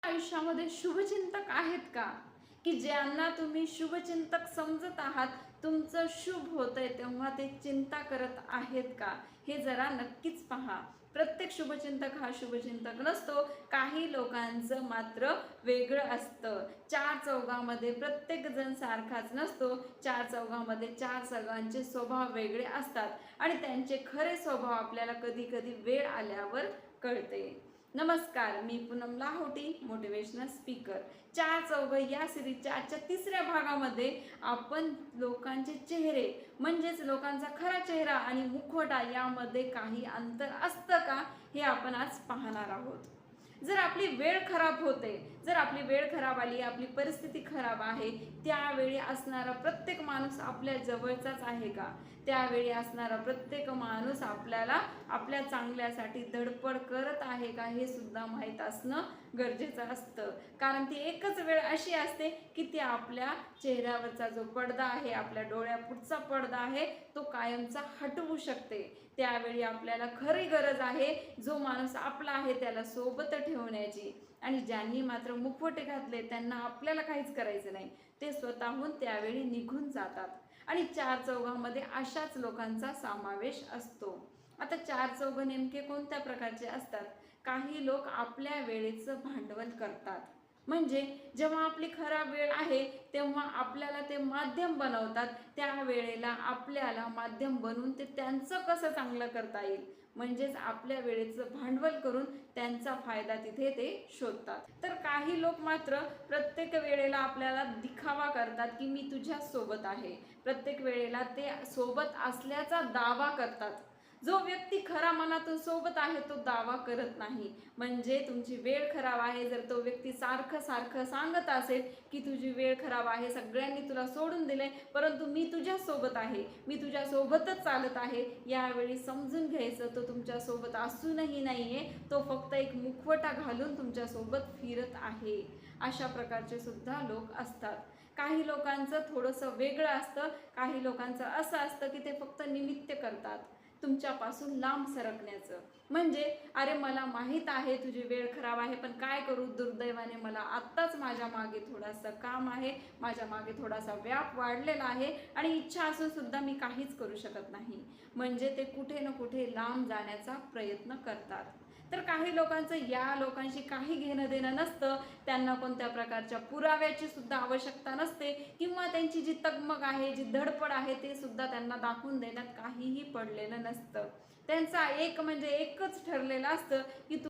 आयुष्यामध्ये शुभचिंतक आहेत का? की ज्यांना तुम्ही शुभचिंतक समजत आहात, तुमचं शुभ होतंय तेव्हा ते चिंता करत आहेत का? हे जरा नक्कीच पहा. प्रत्येक शुभचिंतक हा शुभचिंतक नसतो. काही लोकांचं मात्र वेगळं असतं. चार चौघामध्ये प्रत्येक जण सारखाच नसतो. चार चौघामध्ये चार सगळ्यांचे स्वभाव वेगळे असतात आणि त्यांचे खरे स्वभाव आपल्याला कधी कधी वेळ आल्यावर कळते. नमस्कार, मी पूनम लाहोटी, मोटिवेशनल स्पीकर. चार चौघ या सिरीजच्या आजच्या तिसऱ्या भागामध्ये आपण लोकांचे चेहरे म्हणजेच लोकांचा खरा चेहरा आणि मुखवटा यामध्ये काही अंतर असतं का हे आपण आज पाहणार आहोत. जर आपली वेळ खराब होते, जर आपली वेळ खराब आली, आपली परिस्थिती खराब आहे, त्यावेळी असणारा प्रत्येक माणूस आपल्या जवळचाच आहे का? त्यावेळी असणारा प्रत्येक माणूस आपल्याला आपल्या चांगल्यासाठी धडपड करत आहे का हे सुद्धा माहीत असणं गरजेचं असतं. कारण ती एकच वेळ अशी असते की ती आपल्या चेहऱ्यावरचा जो पडदा आहे, आपल्या डोळ्यापुढचा पडदा आहे, तो कायमचा हटवू शकते. त्यावेळी आपल्याला खरी गरज आहे जो माणूस आपला आहे त्याला सोबत ठेवण्याची. आणि ज्यांनी मात्र मुखवटे घातले त्यांना आपल्याला काहीच करायचं नाही, ते स्वतःहून त्यावेळी निघून जातात. आणि चार चौघामध्ये अशाच लोकांचा समावेश असतो. आता चार चौघ नेमके कोणत्या प्रकारचे असतात? काही लोक आपल्या वेळेचं भांडवल करतात. म्हणजे जेव्हा आपली खराब वेळ आहे तेव्हा आपल्याला ते माध्यम बनवतात. त्या वेळेला आपल्याला माध्यम बनवून ते त्यांचं कसं चांगलं करता येईल म्हणजेच आपल्या वेळेचं भांडवल करून त्यांचा फायदा तिथे ते शोधतात. तर काही लोक मात्र प्रत्येक वेळेला आपल्याला दिखावा करतात की मी तुझ्या सोबत आहे. प्रत्येक वेळेला ते सोबत असल्याचा दावा करतात. जो व्यक्ती खरा मनातून सोबत आहे तो दावा करत नाही. म्हणजे तुमची वेळ खराब आहे, जर तो व्यक्ती सारखं सारखं सांगत असेल की तुझी वेळ खराब आहे, सगळ्यांनी तुला सोडून दिले, परंतु मी तुझ्या सोबत आहे, मी तुझ्या सोबतच चालत आहे, यावेळी समजून घ्यायचं तो तुमच्या सोबत असूनही नाहीये, तो फक्त एक मुखवटा घालून तुमच्या सोबत फिरत आहे. अशा प्रकारचे सुद्धा लोक असतात. काही लोकांचं थोडंसं वेगळं असतं. काही लोकांचं असं असतं की ते फक्त निमित्त करतात तुमच्यापासून लांब सरकण्याचं. म्हणजे अरे मला माहीत आहे तुझी वेळ खराब आहे, पण काय करू, दुर्दैवाने मला आत्ताच माझ्या मागे थोडंसं काम आहे, माझ्या मागे थोडासा व्याप वाढलेला आहे आणि इच्छा असून सुद्धा मी काहीच करू शकत नाही. म्हणजे ते कुठे ना कुठे लांब जाण्याचा प्रयत्न करतात. तर काही लोकांचं या लोकांशी काही घेणं देणं नसतं. त्यांना कोणत्या प्रकारच्या पुराव्याची सुद्धा आवश्यकता नसते किंवा त्यांची जी तगमग आहे, जी धडपड आहे ते सुद्धा त्यांना दाखवून देण्यात काहीही पडलेलं नसतं. त्यांचा एक म्हणजे एकच ठरलेलं असतं की